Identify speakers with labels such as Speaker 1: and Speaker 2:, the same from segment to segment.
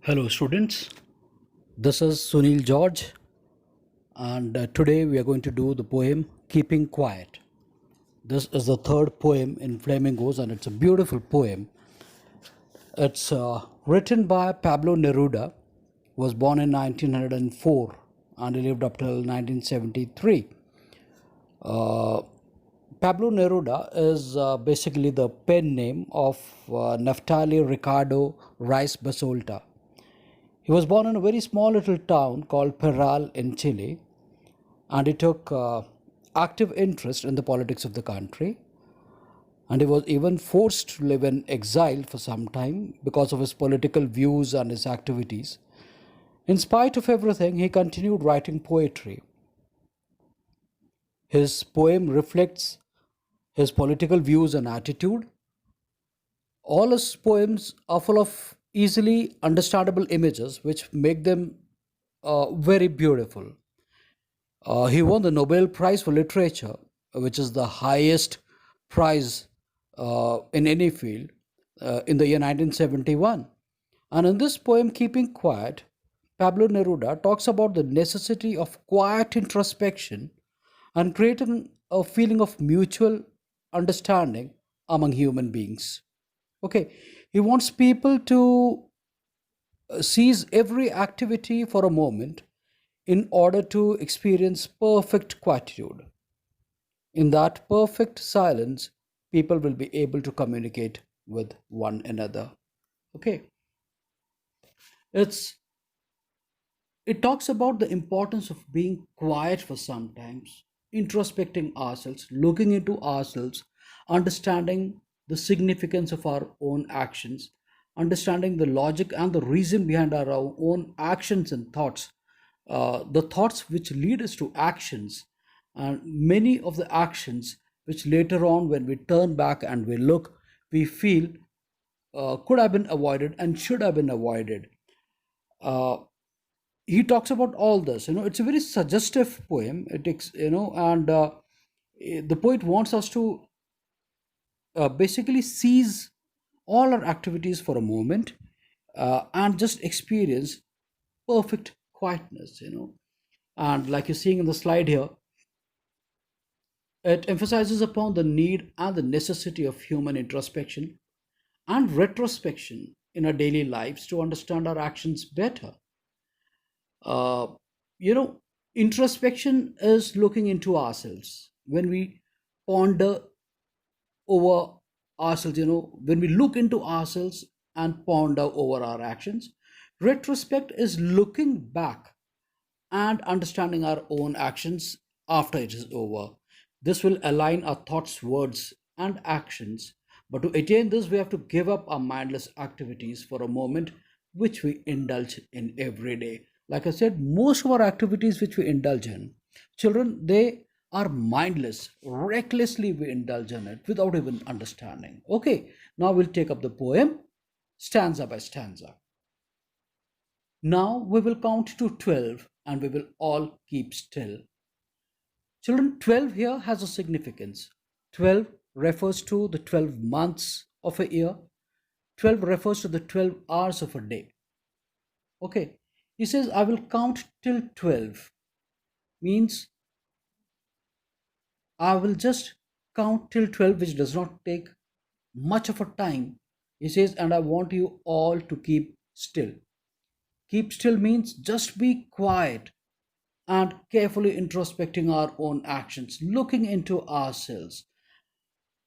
Speaker 1: Hello, students. This is Sunil George, and today we are going to do the poem Keeping Quiet. This is the third poem in Flamingos, and it's a beautiful poem. It's written by Pablo Neruda, was born in 1904 and he lived up till 1973. Pablo Neruda is basically the pen name of Naftali Ricardo Rice Basolta. He was born in a very small little town called Peral in Chile, and he took active interest in the politics of the country. And he was even forced to live in exile for some time because of his political views and his activities. In spite of everything, he continued writing poetry. His poem reflects his political views and attitude. All his poems are full of easily understandable images which make them very beautiful. He won the Nobel Prize for Literature, which is the highest prize in any field, in the year 1971. And in this poem, Keeping Quiet, Pablo Neruda talks about the necessity of quiet introspection and creating a feeling of mutual understanding among human beings. Okay, he wants people to seize every activity for a moment in order to experience perfect quietude. In that perfect silence, people will be able to communicate with one another. Okay, it's it talks about the importance of being quiet for sometimes, introspecting ourselves, looking into ourselves, understanding the significance of our own actions, understanding the logic and the reason behind our own actions and thoughts, the thoughts which lead us to actions, and many of the actions which later on, when we turn back and we look, we feel could have been avoided and should have been avoided. Uh, he talks about all this. It's a very suggestive poem. It takes, and the poet wants us to basically seize all our activities for a moment and just experience perfect quietness. And like you're seeing in the slide here, it emphasizes upon the need and the necessity of human introspection and retrospection in our daily lives to understand our actions better. uh, you know Introspection is looking into ourselves. When we ponder over ourselves, when we look into ourselves and ponder over our actions. Retrospect is looking back and understanding our own actions after it is over. This will align our thoughts, words, and actions. But to attain this, we have to give up our mindless activities for a moment, which we indulge in every day. Like I said, most of our activities which we indulge in, children, they are mindless. Recklessly, we indulge in it without even understanding. Okay, now we'll take up the poem stanza by stanza. Now we will count to 12 and we will all keep still. Children, 12 here has a significance. 12 refers to the 12 months of a year, 12 refers to the 12 hours of a day. Okay, he says, I will count till 12, means I will just count till 12, which does not take much of a time. He says, and I want you all to keep still. Keep still means just be quiet and carefully introspecting our own actions, looking into ourselves.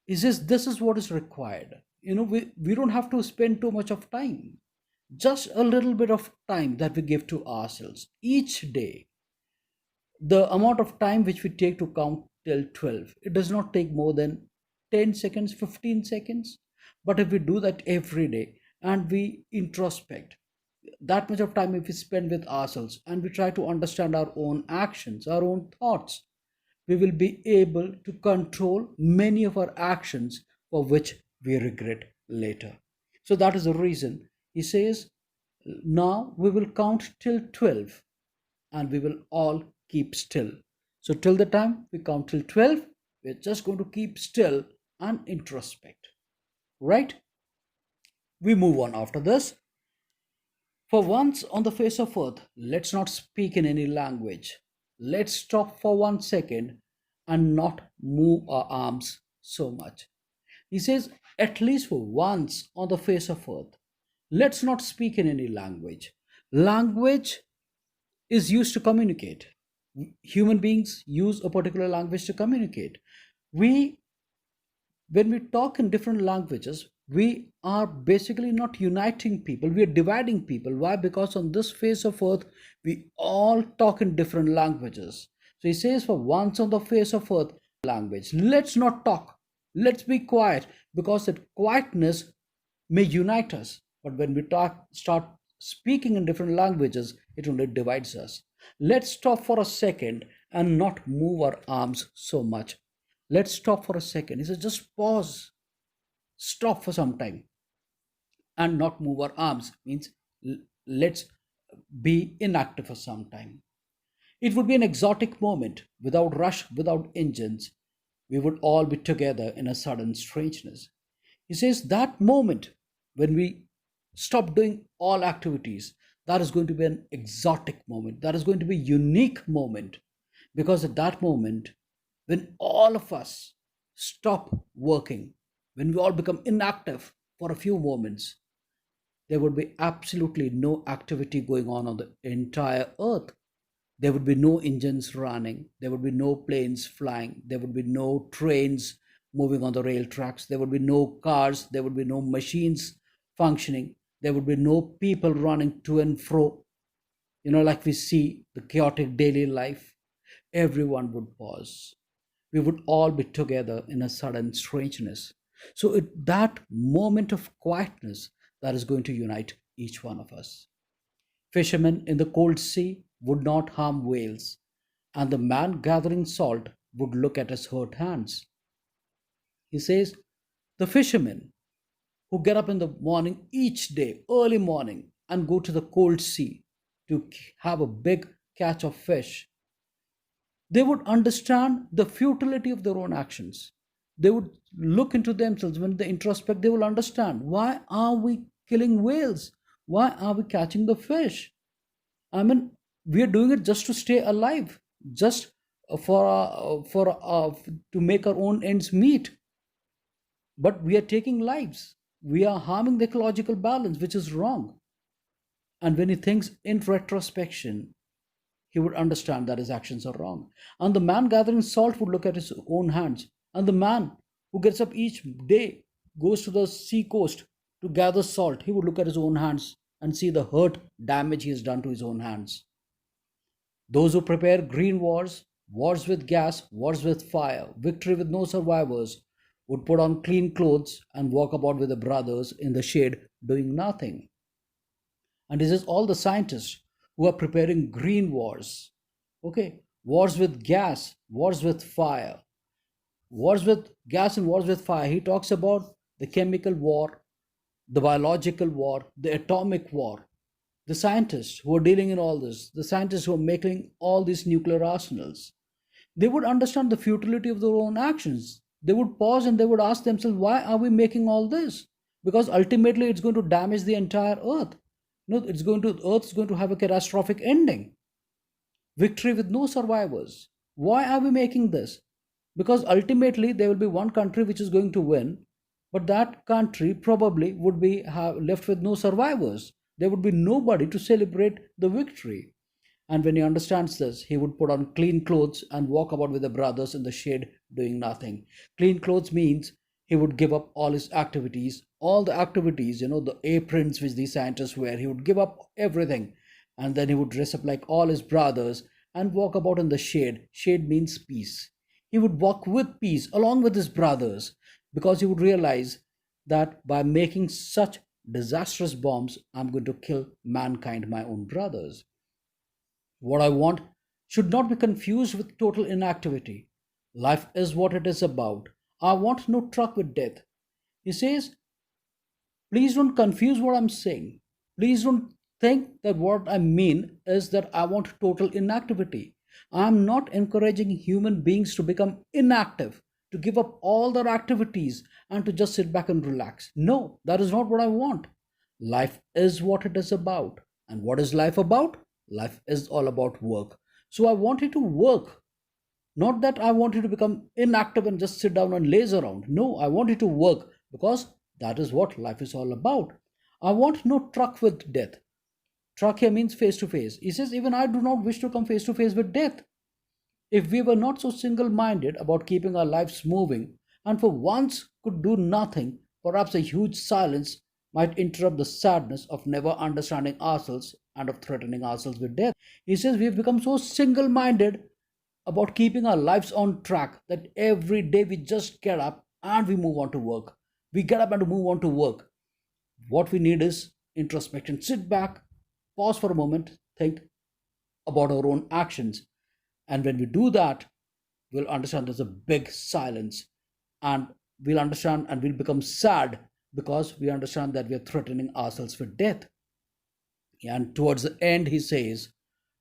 Speaker 1: He says this is what is required. We don't have to spend too much of time. Just a little bit of time that we give to ourselves each day. The amount of time which we take to count till 12, it does not take more than 10 seconds, 15 seconds. But if we do that every day and we introspect, that much of time if we spend with ourselves and we try to understand our own actions, our own thoughts, we will be able to control many of our actions for which we regret later. So that is the reason he says, now we will count till 12 and we will all keep still. So till the time we count till 12, we're just going to keep still and introspect. Right? We move on after this. For once on the face of earth, let's not speak in any language. Let's stop for 1 second and not move our arms so much. He says, at least for once on the face of earth, let's not speak in any language. Language is used to communicate. Human beings use a particular language to communicate. We When we talk in different languages, we are basically not uniting people, we are dividing people. Why? Because on this face of earth we all talk in different languages. So he says, for once on the face of earth, language, let's not talk, let's be quiet, because that quietness may unite us. But when we start speaking in different languages, it only divides us. Let's stop for a second and not move our arms so much. Let's stop for a second. He says, just pause, stop for some time and not move our arms. Means let's be inactive for some time. It would be an exotic moment, without rush, without engines. We would all be together in a sudden strangeness. He says that moment when we stop doing all activities, that is going to be an exotic moment. That is going to be a unique moment, because at that moment, when all of us stop working, when we all become inactive for a few moments, there would be absolutely no activity going on the entire earth. There would be no engines running, there would be no planes flying, there would be no trains moving on the rail tracks, there would be no cars, there would be no machines functioning, there would be no people running to and fro, like we see the chaotic daily life. Everyone would pause. We would all be together in a sudden strangeness. So, that moment of quietness, that is going to unite each one of us. Fishermen in the cold sea would not harm whales, and the man gathering salt would look at his hurt hands. He says, the fishermen who get up in the morning each day, early morning, and go to the cold sea to have a big catch of fish, they would understand the futility of their own actions. They would look into themselves. When they introspect, they will understand, why are we killing whales? Why are we catching the fish? I mean, we are doing it just to stay alive, just to make our own ends meet. But we are taking lives. We are harming the ecological balance, which is wrong. And when he thinks in retrospection, he would understand that his actions are wrong. And the man gathering salt would look at his own hands. And the man who gets up each day, goes to the sea coast to gather salt, he would look at his own hands and see the hurt, damage he has done to his own hands. Those who prepare green wars, wars with gas, wars with fire, victory with no survivors, would put on clean clothes and walk about with the brothers in the shade doing nothing. And this is all the scientists who are preparing green wars. Okay, wars with gas, wars with fire, wars with gas and wars with fire. He talks about the chemical war, the biological war, the atomic war. The scientists who are dealing in all this, the scientists who are making all these nuclear arsenals, they would understand the futility of their own actions. They would pause and they would ask themselves, why are we making all this? Because ultimately it's going to damage the entire earth. Earth is going to have a catastrophic ending. Victory with no survivors. Why are we making this? Because ultimately there will be one country which is going to win, but that country probably would be left with no survivors. There would be nobody to celebrate the victory. And when he understands this, he would put on clean clothes and walk about with the brothers in the shade doing nothing. Clean clothes means he would give up all his activities, all the activities, the aprons which these scientists wear. He would give up everything, and then he would dress up like all his brothers and walk about in the shade. Shade means peace. He would walk with peace along with his brothers, because he would realize that by making such disastrous bombs, I'm going to kill mankind, my own brothers. What I want should not be confused with total inactivity. Life is what it is about. I want no truck with death. He says, please don't confuse what I'm saying. Please don't think that what I mean is that I want total inactivity. I'm not encouraging human beings to become inactive, to give up all their activities and to just sit back and relax. No, that is not what I want. Life is what it is about. And what is life about? Life is all about work. So I want you to work. Not that I want you to become inactive and just sit down and laze around. No, I want you to work because that is what life is all about. I want no truck with death. Truck here means face to face. He says, even I do not wish to come face to face with death. If we were not so single minded about keeping our lives moving and for once could do nothing, perhaps a huge silence might interrupt the sadness of never understanding ourselves and of threatening ourselves with death. He says we've become so single minded about keeping our lives on track that every day we just get up and we move on to work. We get up and move on to work. What we need is introspection. Sit back, pause for a moment, think about our own actions. And when we do that, we'll understand there's a big silence, and we'll understand and we'll become sad because we understand that we are threatening ourselves with death. And towards the end, he says,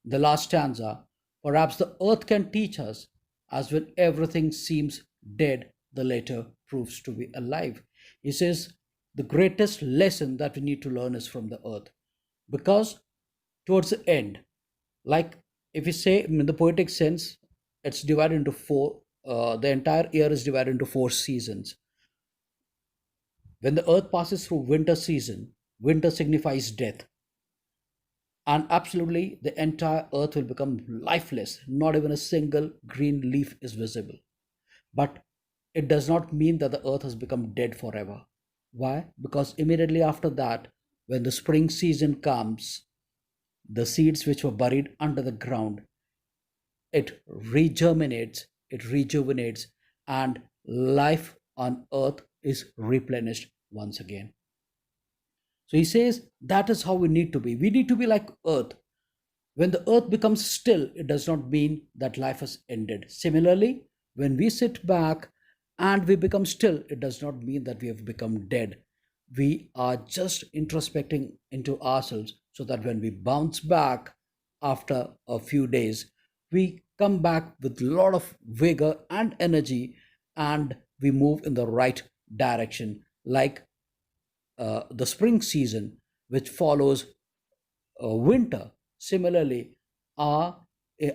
Speaker 1: the last stanza, perhaps the earth can teach us, as when everything seems dead, the later proves to be alive. He says, the greatest lesson that we need to learn is from the earth. Because towards the end, like if we say in the poetic sense, it's divided into four, the entire year is divided into four seasons. When the earth passes through winter season, winter signifies death, and absolutely the entire earth will become lifeless. Not even a single green leaf is visible. But it does not mean that the earth has become dead forever. Why? Because immediately after that, when the spring season comes, the seeds which were buried under the ground, it regerminates, it rejuvenates, and life on earth is replenished once again. So he says that is how we need to be. We need to be like earth. When the earth becomes still, it does not mean that life has ended. Similarly, when we sit back and we become still, it does not mean that we have become dead. We are just introspecting into ourselves so that when we bounce back after a few days, we come back with a lot of vigor and energy, and we move in the right direction, like the spring season, which follows winter. Similarly, our,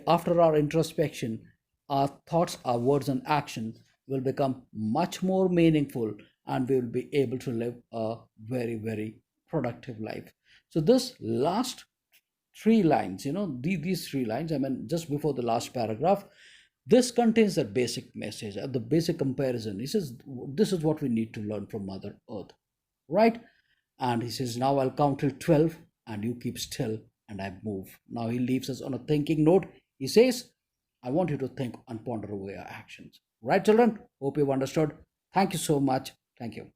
Speaker 1: after our introspection, our thoughts, our words, and actions will become much more meaningful, and we will be able to live a very, very productive life. So, this last three lines, these three lines, I mean, just before the last paragraph, this contains the basic message, the basic comparison. He says, this is what we need to learn from Mother Earth, right? And he says, now I'll count till 12 and you keep still and I move. Now he leaves us on a thinking note. He says, I want you to think and ponder over your actions. Right, children? Hope you've understood. Thank you so much. Thank you.